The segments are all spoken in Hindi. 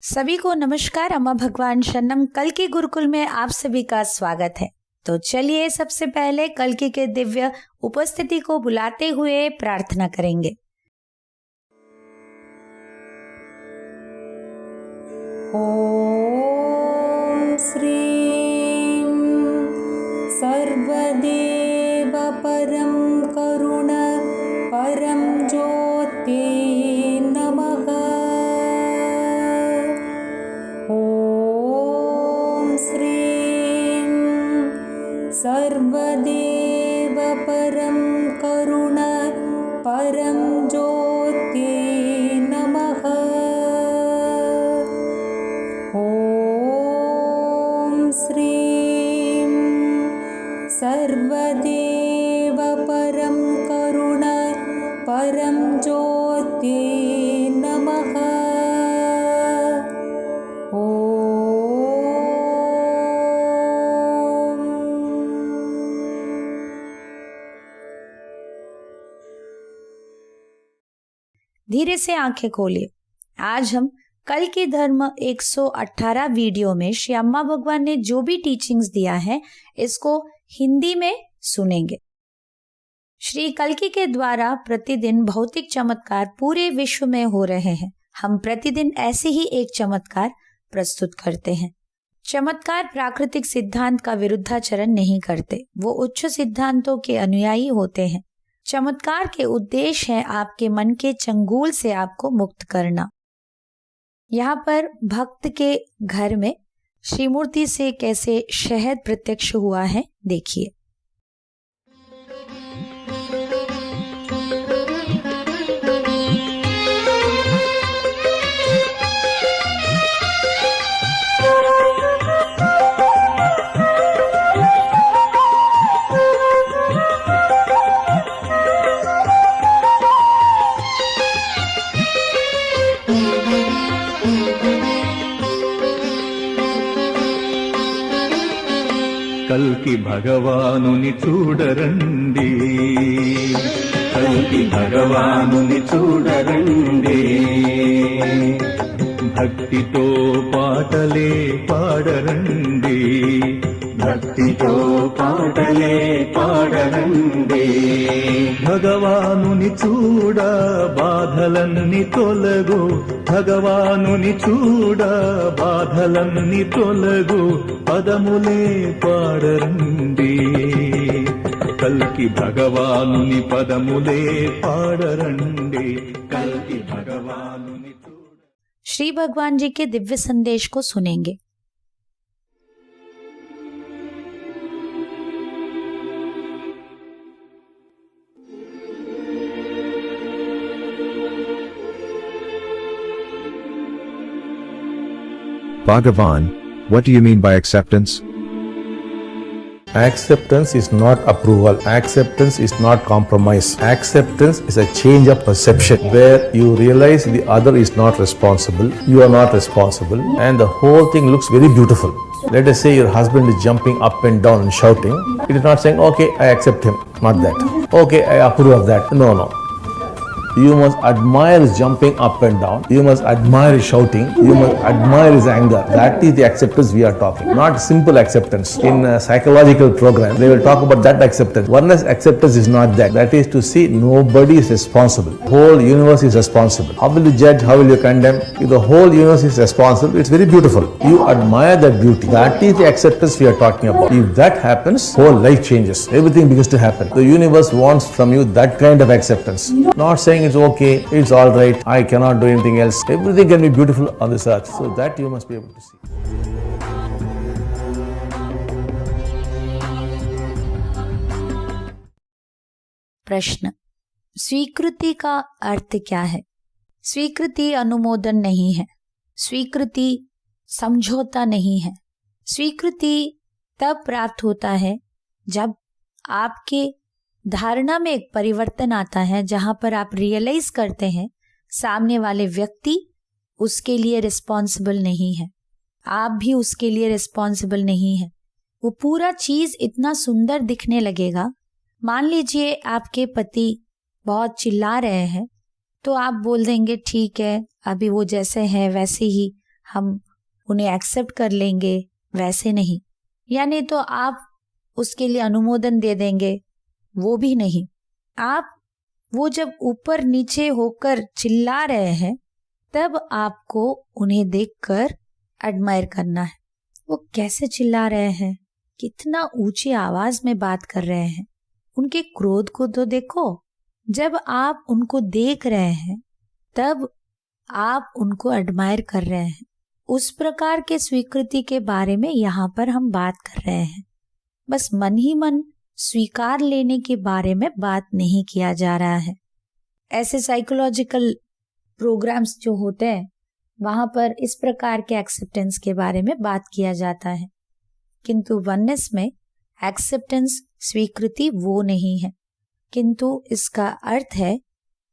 सभी को नमस्कार। अम्मा भगवान शरणम कल्कि गुरुकुल में आप सभी का स्वागत है। तो चलिए सबसे पहले कल्कि के दिव्य उपस्थिति को बुलाते हुए प्रार्थना करेंगे। ओम श्रीं सर्वदेव परं करुण परं ज्योति नमः। ओम श्रीं सर्वदेव परं करुण परं ज्योति नमः। ओम श्रीं सर्वदेव परं करुण परं ज्योति नमः। धीरे से आंखें खोलिए। आज हम कल्कि धर्म 118 वीडियो में श्री अम्मा भगवान ने जो भी टीचिंग्स दिया है इसको हिंदी में सुनेंगे। श्री कल्कि के द्वारा प्रतिदिन भौतिक चमत्कार पूरे विश्व में हो रहे हैं। हम प्रतिदिन ऐसे ही एक चमत्कार प्रस्तुत करते हैं। चमत्कार प्राकृतिक सिद्धांत का विरुद्धाचरण नहीं करते, वो उच्च सिद्धांतों के अनुयायी होते हैं। चमत्कार के उद्देश्य है आपके मन के चंगुल से आपको मुक्त करना। यहाँ पर भक्त के घर में श्रीमूर्ति से कैसे शहद प्रत्यक्ष हुआ है देखिए। కల్కి భగవానుని చూడరండి, కల్కి భగవానుని చూడరండి, భక్తితో పాటలే పాడరండి, భక్తితో పాటలే పాడరండి. భగవానుని చూడ బాధలన్నీ తొలగు, భగవానుని చూడ బాధలన్నీ తొలగు, పదములే పాడరండి, కల్కి భగవానుని పదములే పాడరండి, కల్కి భగవానుని. श्री भगवान जी के दिव्य संदेश को सुनेंगे। Bhagavan, what do you mean by acceptance? Acceptance is not approval. Acceptance is not compromise. Acceptance is a change of perception where you realize the other is not responsible, you are not responsible, and the whole thing looks very beautiful. Let us say your husband is jumping up and down and shouting. It is not saying, okay, I accept him. Not that. Okay, I approve of that. No, no. You must admire his jumping up and down. You must admire his shouting. You must admire his anger. That is the acceptance we are talking. Not simple acceptance. In a psychological program, they will talk about that acceptance. Oneness acceptance is not that. That is to see nobody is responsible. Whole universe is responsible. How will you judge? How will you condemn? If the whole universe is responsible, it's very beautiful. You admire that beauty. That is the acceptance we are talking about. If that happens, whole life changes. Everything begins to happen. The universe wants from you that kind of acceptance. Not saying it's okay, it's all right, I cannot do anything else. Everything can be beautiful on this earth. So that you must be able to see. प्रश्न, स्वीकृति का अर्थ क्या है? स्वीकृति अनुमोदन नहीं है, स्वीकृति समझौता नहीं है। स्वीकृति तब प्राप्त होता है जब आपके धारणा में एक परिवर्तन आता है, जहां पर आप रियलाइज करते हैं सामने वाले व्यक्ति उसके लिए रिस्पॉन्सिबल नहीं है, आप भी उसके लिए रिस्पॉन्सिबल नहीं है। वो पूरा चीज इतना सुंदर दिखने लगेगा। मान लीजिए आपके पति बहुत चिल्ला रहे हैं तो आप बोल देंगे ठीक है, अभी वो जैसे है वैसे ही हम उन्हें एक्सेप्ट कर लेंगे, वैसे नहीं। यानी तो आप उसके लिए अनुमोदन दे देंगे, वो भी नहीं। आप वो जब ऊपर नीचे होकर चिल्ला रहे हैं तब आपको उन्हें देखकर एडमायर करना है। वो कैसे चिल्ला रहे हैं, कितना ऊंची आवाज में बात कर रहे हैं, उनके क्रोध को तो देखो। जब आप उनको देख रहे हैं तब आप उनको एडमायर कर रहे हैं। उस प्रकार के स्वीकृति के बारे में यहाँ पर हम बात कर रहे हैं। बस मन ही मन स्वीकार लेने के बारे में बात नहीं किया जा रहा है। ऐसे साइकोलॉजिकल प्रोग्राम्स जो होते हैं वहां पर इस प्रकार के एक्सेप्टेंस के बारे में बात किया जाता है, किंतु वननेस में एक्सेप्टेंस स्वीकृति वो नहीं है, किंतु इसका अर्थ है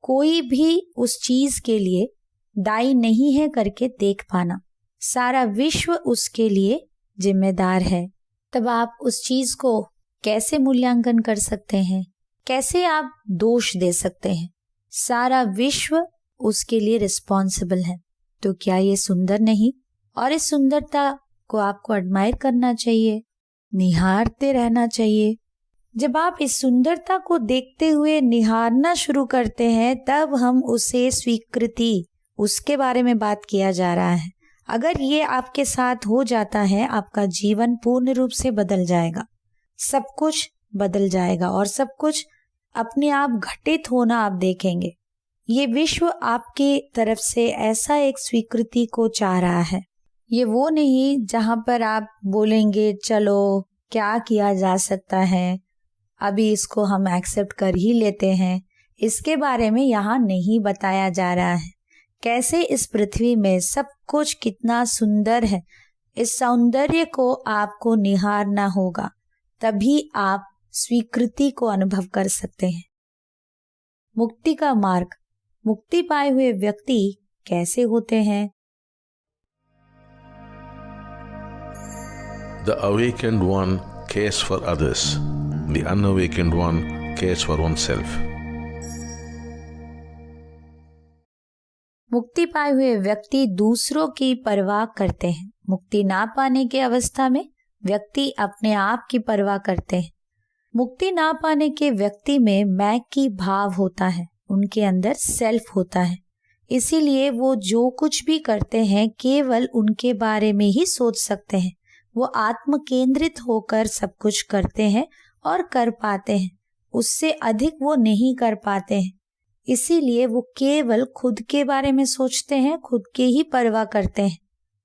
कोई भी उस चीज के लिए दायी नहीं है करके देख पाना। सारा विश्व उसके लिए जिम्मेदार है। तब आप उस चीज को कैसे मूल्यांकन कर सकते हैं, कैसे आप दोष दे सकते हैं? सारा विश्व उसके लिए रिस्पॉन्सिबल है। तो क्या ये सुंदर नहीं? और इस सुंदरता को आपको एडमायर करना चाहिए, निहारते रहना चाहिए। जब आप इस सुंदरता को देखते हुए निहारना शुरू करते हैं तब हम उसे स्वीकृति, उसके बारे में बात किया जा रहा है। अगर ये आपके साथ हो जाता है, आपका जीवन पूर्ण रूप से बदल जाएगा, सब कुछ बदल जाएगा और सब कुछ अपने आप घटित होना आप देखेंगे। ये विश्व आपके तरफ से ऐसा एक स्वीकृति को चाह रहा है। ये वो नहीं जहां पर आप बोलेंगे चलो क्या किया जा सकता है, अभी इसको हम एक्सेप्ट कर ही लेते हैं। इसके बारे में यहाँ नहीं बताया जा रहा है। कैसे इस पृथ्वी में सब कुछ कितना सुंदर है, इस सौंदर्य को आपको निहारना होगा, तभी आप स्वीकृति को अनुभव कर सकते हैं। मुक्ति का मार्ग, मुक्ति पाए हुए व्यक्ति कैसे होते हैं? The awakened one cares for others. The unawakened one cares for oneself. मुक्ति पाए हुए व्यक्ति दूसरों की परवाह करते हैं। मुक्ति ना पाने की अवस्था में व्यक्ति अपने आप की परवाह करते हैं। मुक्ति ना पाने के व्यक्ति में मैं की भाव होता है, उनके अंदर सेल्फ होता है। इसीलिए वो जो कुछ भी करते हैं केवल उनके बारे में ही सोच सकते हैं। वो आत्म केंद्रित होकर सब कुछ करते हैं और कर पाते हैं, उससे अधिक वो नहीं कर पाते हैं। इसीलिए वो केवल खुद के बारे में सोचते हैं, खुद के ही परवाह करते हैं।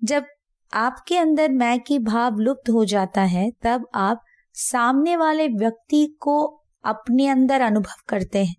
जब आपके अंदर मैं की भाव लुप्त हो जाता है तब आप सामने वाले व्यक्ति को अपने अंदर अनुभव करते हैं।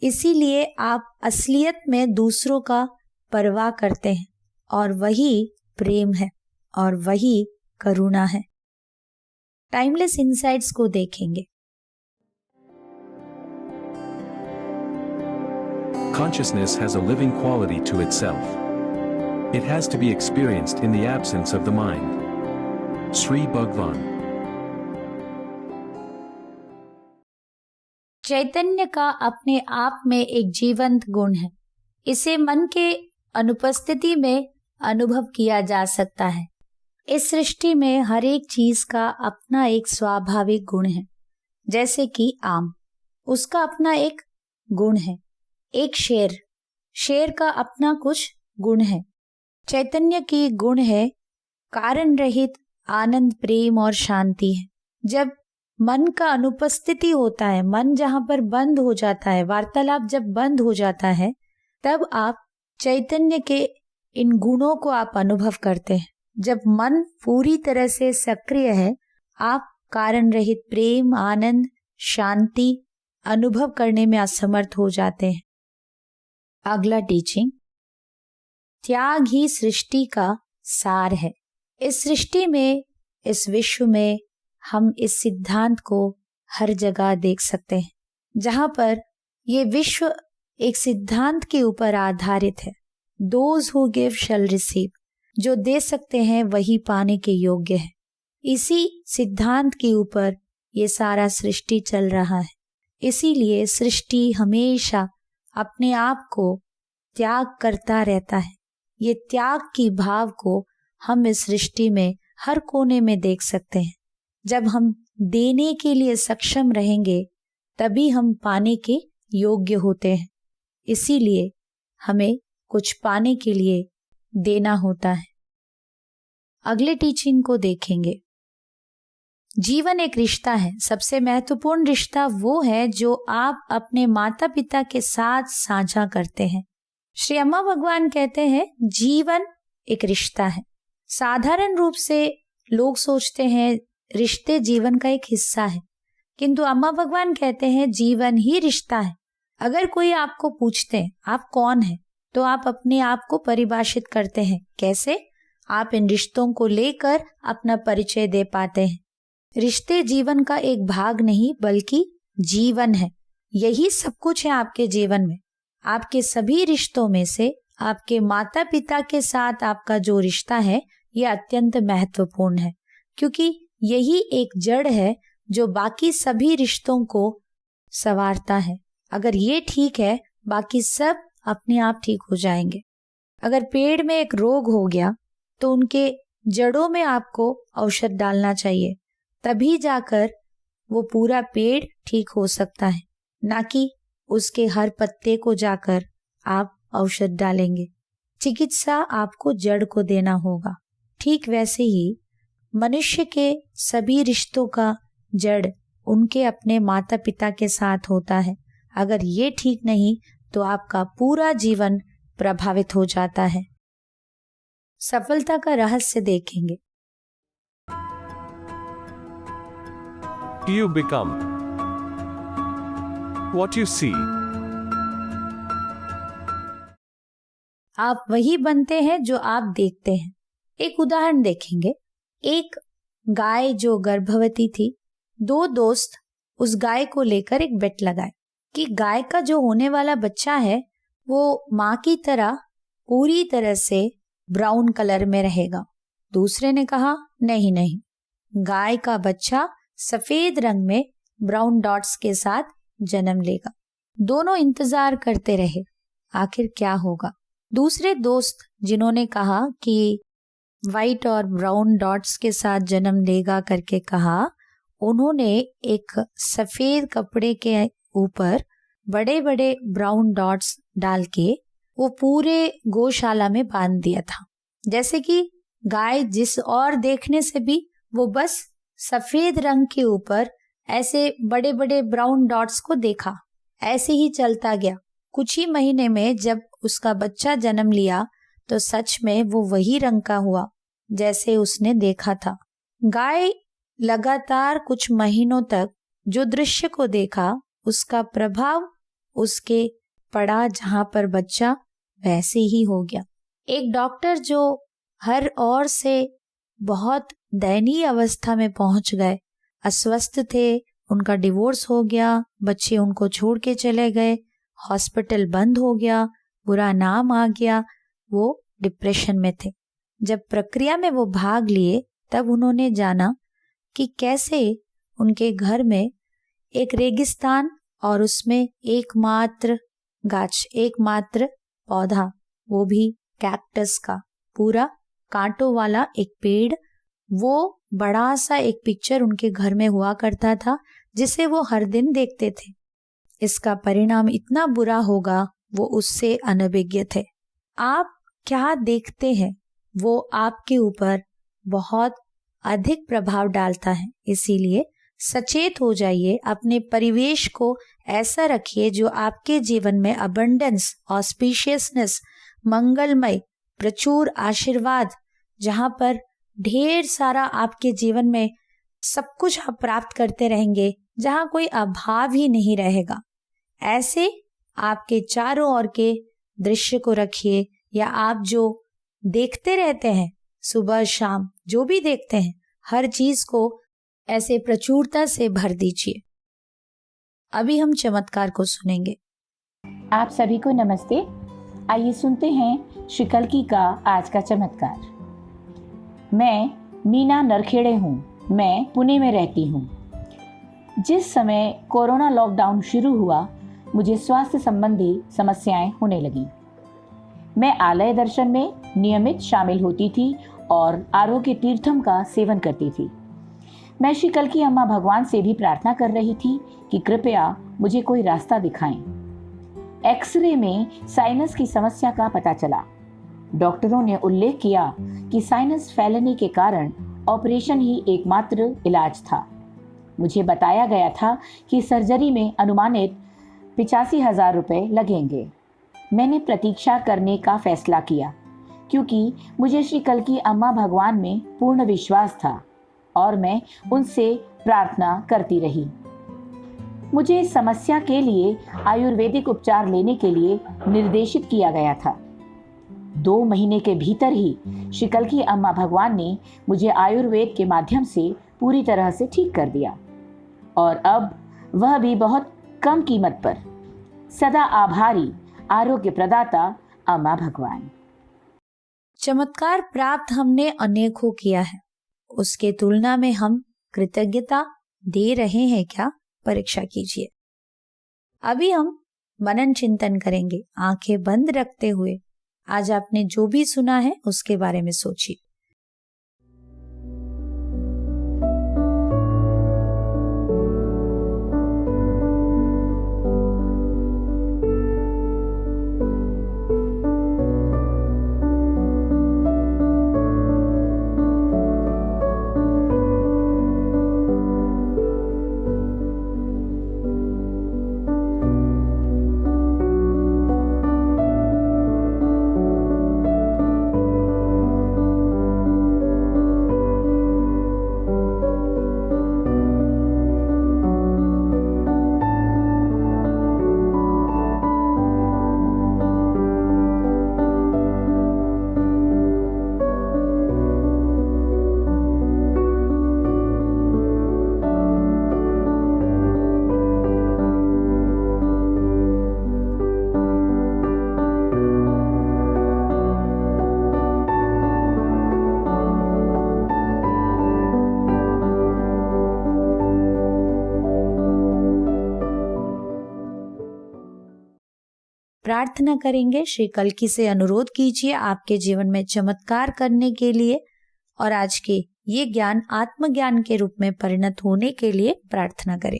इसीलिए आप असलियत में दूसरों का परवाह करते हैं और वही प्रेम है और वही करुणा है। टाइमलेस इनसाइट्स को देखेंगे। Consciousness has a living quality to itself. It has to be experienced in the absence of the mind. Sri Bhagwan. चैतन्य का अपने आप में एक जीवंत गुण है। इसे मन के अनुपस्थिति में अनुभव किया जा सकता है। इस सृष्टि में हर एक चीज का अपना एक स्वाभाविक गुण है। जैसे कि आम, उसका अपना एक गुण है। एक शेर का अपना कुछ गुण है। चैतन्य की गुण है कारण रहित आनंद, प्रेम और शांति है। जब मन का अनुपस्थिति होता है, मन जहाँ पर बंद हो जाता है, वार्तालाप जब बंद हो जाता है, तब आप चैतन्य के इन गुणों को आप अनुभव करते हैं। जब मन पूरी तरह से सक्रिय है, आप कारण रहित प्रेम, आनंद, शांति अनुभव करने में असमर्थ हो जाते हैं। अगला टीचिंग, त्याग ही सृष्टि का सार है। इस सृष्टि में, इस विश्व में हम इस सिद्धांत को हर जगह देख सकते हैं, जहां पर ये विश्व एक सिद्धांत के ऊपर आधारित है। Those who give shall receive, जो दे सकते हैं वही पाने के योग्य है। इसी सिद्धांत के ऊपर ये सारा सृष्टि चल रहा है। इसीलिए सृष्टि हमेशा अपने आप को त्याग करता रहता है। ये त्याग की भाव को हम इस सृष्टि में हर कोने में देख सकते हैं। जब हम देने के लिए सक्षम रहेंगे तभी हम पाने के योग्य होते हैं। इसीलिए हमें कुछ पाने के लिए देना होता है। अगले टीचिंग को देखेंगे। जीवन एक रिश्ता है। सबसे महत्वपूर्ण रिश्ता वो है जो आप अपने माता पिता के साथ साझा करते हैं। श्री अम्मा भगवान कहते हैं जीवन एक रिश्ता है। साधारण रूप से लोग सोचते हैं रिश्ते जीवन का एक हिस्सा है, किंतु अम्मा भगवान कहते हैं जीवन ही रिश्ता है। अगर कोई आपको पूछते हैं आप कौन हैं, तो आप अपने आप को परिभाषित करते हैं। कैसे? आप इन रिश्तों को लेकर अपना परिचय दे पाते हैं। रिश्ते जीवन का एक भाग नहीं बल्कि जीवन है। यही सब कुछ है आपके जीवन में। आपके सभी रिश्तों में से आपके माता पिता के साथ आपका जो रिश्ता है यह अत्यंत महत्वपूर्ण है, क्योंकि यही एक जड़ है जो बाकी सभी रिश्तों को संवारता है। अगर ये ठीक है बाकी सब अपने आप ठीक हो जाएंगे। अगर पेड़ में एक रोग हो गया तो उनके जड़ों में आपको औषध डालना चाहिए, तभी जाकर वो पूरा पेड़ ठीक हो सकता है, ना कि उसके हर पत्ते को जाकर आप औषध डालेंगे। चिकित्सा आपको जड़ को देना होगा। ठीक वैसे ही मनुष्य के सभी रिश्तों का जड़ उनके अपने माता पिता के साथ होता है। अगर ये ठीक नहीं तो आपका पूरा जीवन प्रभावित हो जाता है। सफलता का रहस्य देखेंगे। You become what you see. आप वही बनते हैं जो आप देखते हैं। एक उदाहरण देखेंगे। एक गाय जो गर्भवती थी, दो दोस्त उस गाय को लेकर एक बेट लगाए कि गाय का जो होने वाला बच्चा है वो माँ की तरह पूरी तरह से ब्राउन कलर में रहेगा। दूसरे ने कहा नहीं नहीं, गाय का बच्चा सफेद रंग में ब्राउन डॉट्स के साथ जन्म लेगा। दोनों इंतजार करते रहे आखिर क्या होगा। दूसरे दोस्त जिन्होंने कहा कि वाइट और ब्राउन डॉट्स के साथ जन्म लेगा करके कहा, उन्होंने एक सफेद कपड़े के ऊपर बड़े बड़े ब्राउन डॉट्स डाल के वो पूरे गौशाला में बांध दिया था, जैसे कि गाय जिस और देखने से भी वो बस सफेद रंग के ऊपर ऐसे बड़े बड़े ब्राउन डॉट्स को देखा। ऐसे ही चलता गया। कुछ ही महीने में जब उसका बच्चा जन्म लिया तो सच में वो वही रंग का हुआ जैसे उसने देखा था। गाय लगातार कुछ महीनों तक जो दृश्य को देखा उसका प्रभाव उसके पड़ा जहां पर बच्चा वैसे ही हो गया। एक डॉक्टर जो हर ओर से बहुत दयनीय अवस्था में पहुंच गए, अस्वस्थ थे, उनका डिवोर्स हो गया, बच्चे उनको छोड़ के चले गए, हॉस्पिटल बंद हो गया, बुरा नाम आ गया, वो डिप्रेशन में थे। जब प्रक्रिया में वो भाग लिए तब उन्होंने जाना कि कैसे उनके घर में एक रेगिस्तान और उसमें एकमात्र गाछ, एकमात्र पौधा, वो भी कैक्टस का, पूरा कांटों वाला एक पेड़, वो बड़ा सा एक पिक्चर उनके घर में हुआ करता था जिसे वो हर दिन देखते थे। इसका परिणाम इतना बुरा होगा वो उससे अनभिज्ञ थे। आप क्या देखते हैं वो आपके ऊपर बहुत अधिक प्रभाव डालता है। इसीलिए सचेत हो जाइए, अपने परिवेश को ऐसा रखिए जो आपके जीवन में अबंडेंस, ऑस्पिशियसनेस, मंगलमय, प्रचुर आशीर्वाद, जहां पर ढेर सारा आपके जीवन में सब कुछ आप प्राप्त करते रहेंगे, जहां कोई अभाव ही नहीं रहेगा। ऐसे आपके चारों ओर के दृश्य को रखिए, या आप जो देखते रहते हैं सुबह शाम जो भी देखते हैं हर चीज को ऐसे प्रचुरता से भर दीजिए। अभी हम चमत्कार को सुनेंगे। आप सभी को नमस्ते। आइए सुनते हैं श्री कल्की का आज का चमत्कार। मैं मीना नरखेड़े हूँ। मैं पुणे में रहती हूँ। जिस समय कोरोना लॉकडाउन शुरू हुआ मुझे स्वास्थ्य संबंधी समस्याएं होने लगी। मैं आलय दर्शन में नियमित शामिल होती थी और आरोग्य तीर्थम का सेवन करती थी। मैं श्री कल्की अम्मा भगवान से भी प्रार्थना कर रही थी कि कृपया मुझे कोई रास्ता दिखाएं। एक्सरे में साइनस की समस्या का पता चला। डॉक्टरों ने उल्लेख किया कि साइनस फैलने के कारण ऑपरेशन ही एकमात्र इलाज था। मुझे बताया गया था कि सर्जरी में अनुमानित 85,000 रुपये लगेंगे। मैंने प्रतीक्षा करने का फैसला किया क्योंकि मुझे श्री कल्की अम्मा भगवान में पूर्ण विश्वास था और मैं उनसे प्रार्थना करती रही। मुझे इस समस्या के लिए आयुर्वेदिक उपचार लेने के लिए निर्देशित किया गया था। 2 महीने के भीतर ही श्री कल्की अम्मा भगवान ने मुझे आयुर्वेद के माध्यम से पूरी तरह से ठीक कर दिया और अब वह भी बहुत कम कीमत पर। सदा आभारी आरोग्य प्रदाता अम्मा भगवान। चमत्कार प्राप्त हमने अनेकों किया है, उसके तुलना में हम कृतज्ञता दे रहे हैं क्या? परीक्षा कीजिए। अभी हम मनन चिंतन करेंगे। आंखें बंद रखते हुए आज आपने जो भी सुना है उसके बारे में सोचिए। प्रार्थना करेंगे। श्री कल्की से अनुरोध कीजिए आपके जीवन में चमत्कार करने के लिए और आज के ये ज्ञान आत्मज्ञान के रूप में परिणत होने के लिए प्रार्थना करें।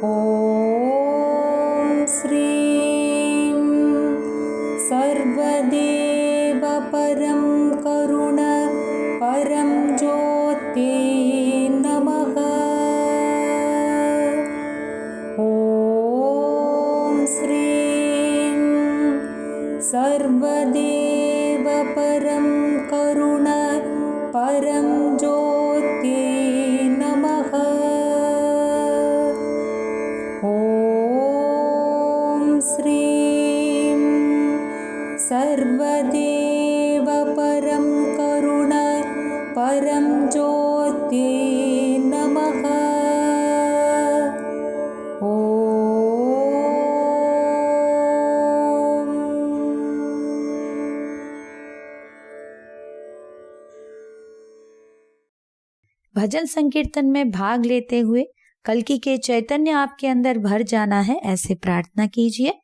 ओम श्रीं सर्वदेव परं करुण परं ज्योते नमः। ओम श्रीं सर्वदेव परं करुण परं ज्योते नमः। ओम श्रीं सर्वदेव परं करुण परं ज्योते नमः। भजन संकीर्तन में भाग लेते हुए कल्की के चैतन्य आपके अंदर भर जाना है, ऐसे प्रार्थना कीजिए।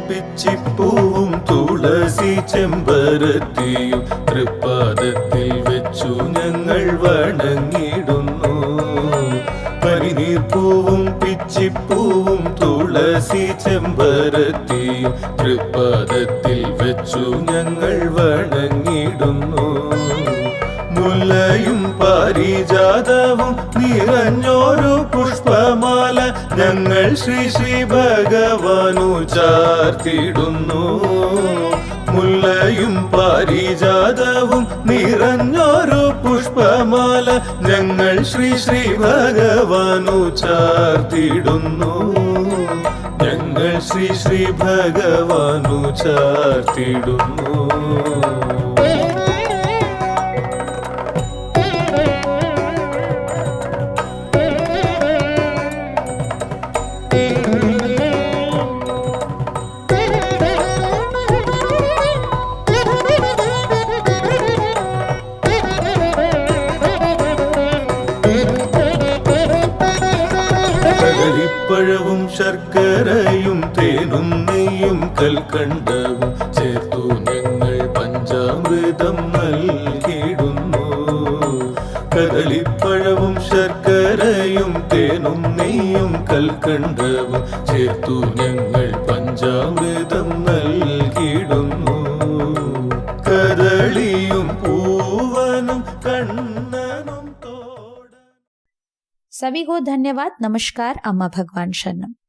പിച്ചിപ്പൂവും തുളസി ചെമ്പരത്തിയും തൃപ്പാദത്തിൽ വെച്ചു ഞങ്ങൾ വണങ്ങിടുന്നു. പനിനീർപ്പൂവും പിച്ചിപ്പൂവും തുളസി ചെമ്പരത്തിയും തൃപ്പാദത്തിൽ വെച്ചു ഞങ്ങൾ വണങ്ങിടുന്നു. മുല്ലയും പാരിജാതവും നിറഞ്ഞൊരു പുഷ്പമാല ഞങ്ങൾ ശ്രീ ശ്രീ ഭഗവാനു ചാർത്തിടുന്നു. മുല്ലയും പാരിജാതവും നിറഞ്ഞൊരു പുഷ്പമാല ഞങ്ങൾ ശ്രീ ശ്രീ ഭഗവാനു ചാർത്തിടുന്നു. ഞങ്ങൾ ശ്രീ ശ്രീ ഭഗവാനു ചാർത്തിടുന്നു. ശർക്കരയും തേനും നെയ്യും കൽക്കണ്ടവും ചേർത്തു ഞങ്ങൾ പഞ്ചാമൃതം നൽകിയിടുന്നു. കദളിപ്പഴവും ശർക്കരയും തേനും നെയ്യും കൽക്കണ്ടവും ചേർത്തു ഞങ്ങൾ പഞ്ചാമൃതം നൽകിയിടുന്നു. കദളിയും പൂവനും കണ്ണനും सभी को धन्यवाद. नमस्कार. अम्मा भगवान शरणम.